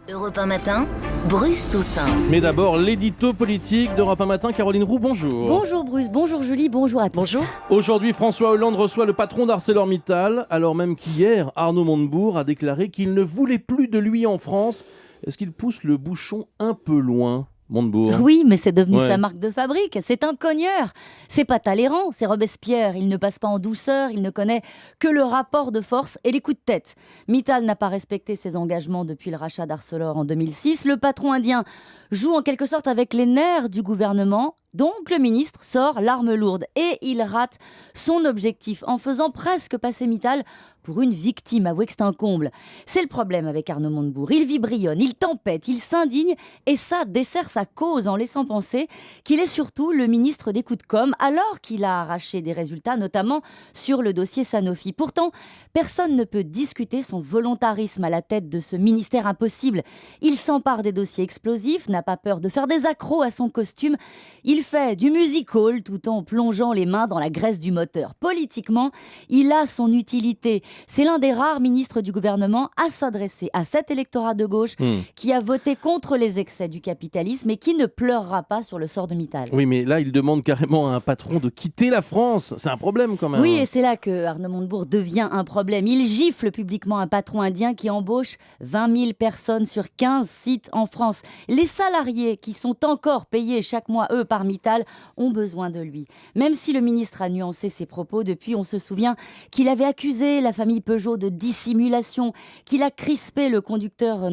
Europe 1 Matin, Bruce Toussaint. Mais d'abord, l'édito politique d'Europe 1 Matin. Caroline Roux, bonjour. Bonjour Bruce, bonjour Julie, bonjour à tous. Bonjour. Aujourd'hui, François Hollande reçoit le patron d'ArcelorMittal, alors même qu'hier, Arnaud Montebourg a déclaré qu'il ne voulait plus de lui en France. Est-ce qu'il pousse le bouchon un peu loin, Montebourg? Oui, mais c'est devenu Ouais. sa marque de fabrique. C'est un cogneur. C'est pas Talleyrand, c'est Robespierre. Il ne passe pas en douceur, il ne connaît que le rapport de force et les coups de tête. Mittal n'a pas respecté ses engagements depuis le rachat d'Arcelor en 2006. Le patron indien joue en quelque sorte avec les nerfs du gouvernement. Donc le ministre sort l'arme lourde et il rate son objectif en faisant presque passer Mittal pour une victime. Avouez que c'est un comble. C'est le problème avec Arnaud Montebourg. Il vibrionne, il tempête, il s'indigne et ça dessert sa cause en laissant penser qu'il est surtout le ministre des coups de com' alors qu'il a arraché des résultats, notamment sur le dossier Sanofi. Pourtant, personne ne peut discuter son volontarisme à la tête de ce ministère impossible. Il s'empare des dossiers explosifs, n'a pas peur de faire des accros à son costume. Il fait du music-hall tout en plongeant les mains dans la graisse du moteur. Politiquement, il a son utilité. C'est l'un des rares ministres du gouvernement à s'adresser à cet électorat de gauche qui a voté contre les excès du capitalisme et qui ne pleurera pas sur le sort de Mittal. Oui, mais là, il demande carrément à un patron de quitter la France. C'est un problème quand même. Oui, et c'est là que Arnaud Montebourg devient un problème. Il gifle publiquement un patron indien qui embauche 20 000 personnes sur 15 sites en France. Les salariés qui sont encore payés chaque mois, eux, par Mittal, ont besoin de lui. Même si le ministre a nuancé ses propos, depuis, on se souvient qu'il avait accusé la famille Peugeot de dissimulation, qu'il a crispé le constructeur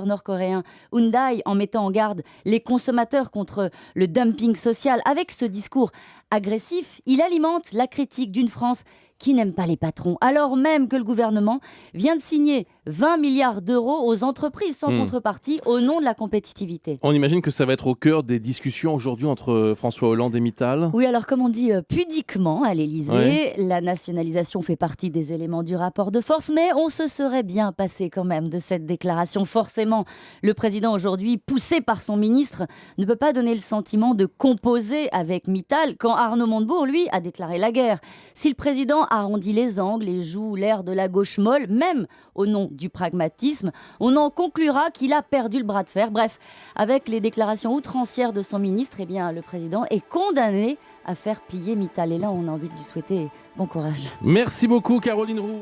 nord-coréen Hyundai en mettant en garde les consommateurs contre le dumping social. Avec ce discours agressif, il alimente la critique d'une France qui n'aime pas les patrons, alors même que le gouvernement vient de signer 20 milliards d'euros aux entreprises sans contrepartie au nom de la compétitivité. On imagine que ça va être au cœur des discussions aujourd'hui entre François Hollande et Mittal. Oui, alors comme on dit pudiquement à l'Élysée, Ouais. la nationalisation fait partie des éléments du rapport de force, mais on se serait bien passé quand même de cette déclaration. Forcément, le président aujourd'hui, poussé par son ministre, ne peut pas donner le sentiment de composer avec Mittal quand Arnaud Montebourg, lui, a déclaré la guerre. Si le président arrondit les angles et joue l'air de la gauche molle, même au nom du pragmatisme, on en conclura qu'il a perdu le bras de fer. Bref, avec les déclarations outrancières de son ministre, eh bien, le président est condamné à faire plier Mittal. Et là, on a envie de lui souhaiter bon courage. Merci beaucoup, Caroline Roux.